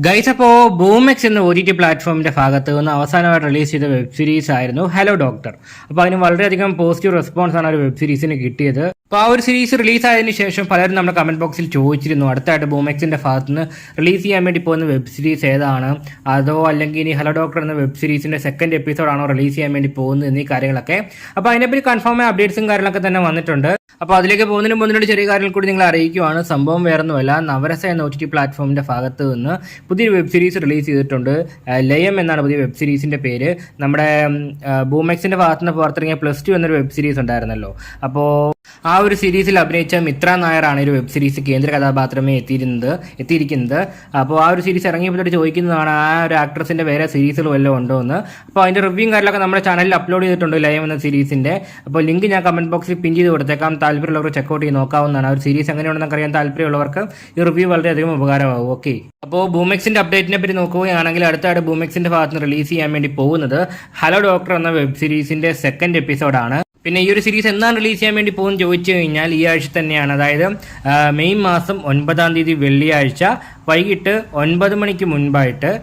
Guys, അപ്പോൾ ബൂമെക്സ് എന്ന OTT പ്ലാറ്റ്ഫോമിന്റെ ഭാഗത്ത് നിന്ന് അവസാനമായിട്ട് റിലീസ് ചെയ്ത വെബ് സീരീസ് ആയിരുന്നു ഹലോ ഡോക്ടർ. അപ്പോൾ അതിന് വളരെയധികം പോസിറ്റീവ് റെസ്പോൺസ് ആണ് ഒരു വെബ് സീരീസിന് കിട്ടിയത്. അപ്പോൾ ആ ഒരു സീരീസ് റിലീസ് ആയതിനു ശേഷം പലരും നമ്മുടെ കമന്റ് ബോക്സിൽ ചോദിച്ചിരുന്നു, അടുത്തായിട്ട് ബൂമെക്സിന്റെ ഭാഗത്ത് നിന്ന് റിലീസ് ചെയ്യാൻ വേണ്ടി പോകുന്ന വെബ് സീരീസ് ഏതാണ്, അതോ അല്ലെങ്കിൽ ഇനി ഹലോ ഡോക്ടർ എന്ന വെബ് സീരീസിന്റെ സെക്കൻഡ് എപ്പിസോഡാണോ റിലീസ് ചെയ്യാൻ വേണ്ടി പോകുന്നത് എന്നീ കാര്യങ്ങളൊക്കെ. അപ്പോൾ അതിനെപ്പറ്റി കൺഫേം ആയ അപ്ഡേറ്റ്സും കാര്യങ്ങളൊക്കെ തന്നെ വന്നിട്ടുണ്ട്. അപ്പോൾ അതിലേക്ക് പോകുന്നതിന് മുന്നിട്ട് ചെറിയ കാര്യങ്ങൾ കൂടി നിങ്ങൾ അറിയിക്കുവാണ്. സംഭവം വേറൊന്നുമല്ല, നവരസ എന്ന OTT പ്ലാറ്റ്ഫോമിന്റെ ഭാഗത്ത് നിന്ന് പുതിയൊരു വെബ് സീരീസ് റിലീസ് ചെയ്തിട്ടുണ്ട്. ലയം എന്നാണ് പുതിയ വെബ് സീരീസിന്റെ പേര്. നമ്മുടെ ബൂമെക്സിന്റെ ഭാഗത്ത് നിന്ന് പുറത്തിറങ്ങിയ +2 എന്നൊരു വെബ് സീരീസ് ഉണ്ടായിരുന്നല്ലോ. അപ്പോൾ ആ ഒരു സീരീസിൽ അഭിനയിച്ച മിത്ര നായരാണ് ഒരു വെബ് സീരീസ് കേന്ദ്ര കഥാപാത്രമേ എത്തിയിരിക്കുന്നത്. അപ്പോൾ ആ ഒരു സീരീസ് ഇറങ്ങിയപ്പോൾ ചോദിക്കുന്നതാണ് ആ ഒരു ആക്ട്രസിന്റെ വേറെ സീരീസുകൾ വല്ലതും ഉണ്ടോ എന്ന്. അപ്പോൾ അതിന്റെ റിവ്യൂ കാര്യങ്ങളൊക്കെ നമ്മുടെ ചാനലിൽ അപ്ലോഡ് ചെയ്തിട്ടുണ്ട്, ലയം എന്ന സീരീസിന്റെ. അപ്പോൾ ലിങ്ക് ഞാൻ കമന്റ് ബോക്സിൽ പിൻ ചെയ്ത് കൊടുത്തേക്കാം, താല്പര്യമുള്ളവർ ചെക്കൗട്ട് ചെയ്ത് നോക്കാവുന്നതാണ്. ആ ഒരു സീരീസ് എങ്ങനെയുണ്ടെന്ന് അറിയാൻ താല്പര്യമുള്ളവർക്ക് ഈ റിവ്യൂ വളരെയധികം ഉപകാരമാകും. ഓക്കെ, അപ്പോൾ ബൂമെക്സിന്റെ അപ്ഡേറ്റിനെ പറ്റി നോക്കുകയാണെങ്കിൽ അടുത്തായിട്ട് ബൂമെക്സിന്റെ ഭാഗത്ത് നിന്ന് റിലീസ് ചെയ്യാൻ വേണ്ടി പോകുന്നത് ഹലോ ഡോക്ടർ എന്ന വെബ് സീരീസിന്റെ സെക്കൻഡ് എപ്പിസോഡാണ്. പിന്നെ ഈ ഒരു സീരീസ് എന്നാണ് റിലീസ് ചെയ്യാൻ വേണ്ടി പോകുന്നത് ചോദിച്ചു കഴിഞ്ഞാൽ ഈ ആഴ്ച തന്നെയാണ്, അതായത് മെയ് മാസം 9-ാം തീയതി വെള്ളിയാഴ്ച വൈകിട്ട് 9 മണിക്ക് മുൻപായിട്ട്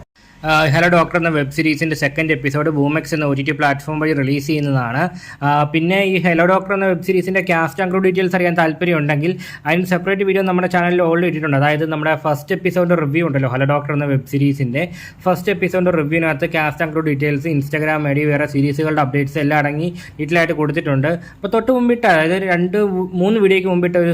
ഹലോ ഡോക്ടർ എന്ന വെബ് സീരീസിന്റെ സെക്കൻഡ് എപ്പിസോഡ് ബൂമെക്സ് എന്ന OTT പ്ലാറ്റ്ഫോം വഴി റിലീസ് ചെയ്യുന്നതാണ്. പിന്നെ ഈ ഹലോ ഡോക്ടർ എന്ന വെബ് സീരീസിന്റെ കാസ്റ്റ് ആൻഡ് ക്രൂ ഡീറ്റെയിൽസ് അറിയാൻ താല്പര്യമുണ്ടെങ്കിൽ അതിന് സെപ്പറേറ്റ് വീഡിയോ നമ്മുടെ ചാനലിൽ ഓൾറെഡി ഇട്ടിട്ടുണ്ട്. അതായത് നമ്മുടെ ഫസ്റ്റ് എപ്പിസോഡ് റിവ്യൂ ഉണ്ടല്ലോ, ഹലോ ഡോക്ടർ എന്ന വെബ് സീരീസിന്റെ ഫസ്റ്റ് എപ്പിസോഡ് റിവ്യൂവിനകത്ത് cast and crew details, Instagram ID, വേറെ സീരീസുകളുടെ അപ്ഡേറ്റ്സ് എല്ലാം അടങ്ങി ഡീറ്റെയിലായിട്ട് കൊടുത്തിട്ടുണ്ട്. അപ്പോൾ തൊട്ട് മുമ്പിട്ട്, അതായത് 2-3 വീഡിയോയ്ക്ക് മുമ്പിട്ട് അത്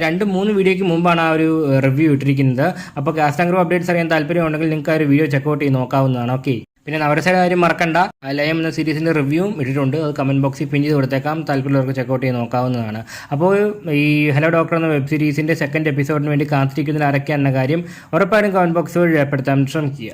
2-3 വീഡിയോയ്ക്ക് മുമ്പാണ് ആ ഒരു റിവ്യൂ ഇട്ടിരിക്കുന്നത്. അപ്പോൾ കാസ്റ്റ് ആൻഡ് ക്രൂ അപ്ഡേറ്റ്സ് അറിയാൻ താല്പര്യമുണ്ടെങ്കിൽ നിങ്ങൾക്ക് ആ ഒരു വീഡിയോ ചെക്കൗട്ട് ചെയ്ത് നോക്കാവുന്നതാണ്. ഓക്കെ, പിന്നെ നവരസയുടെ കാര്യം മറക്കണ്ട, ലയം എന്ന സീരീസിന്റെ റിവ്യൂവും ഇട്ടിട്ടുണ്ട്, അത് കമന്റ് ബോക്സിൽ പിൻ ചെയ്ത് കൊടുത്തേക്കാം, താല്പര്യമുള്ളവർക്ക് ചെക്കൗട്ട് ചെയ്ത് നോക്കാവുന്നതാണ്. അപ്പോൾ ഈ ഹലോ ഡോക്ടർ എന്ന വെബ് സീരീസിന്റെ സെക്കൻഡ് എപ്പിസോഡിന് വേണ്ടി കാത്തിരിക്കുന്നതിൽ ആരൊക്കെ എന്ന കാര്യം ഉറപ്പായിട്ടും കമന്റ് ബോക്സ് വഴി രേഖപ്പെടുത്താൻ ശ്രമിക്കുക.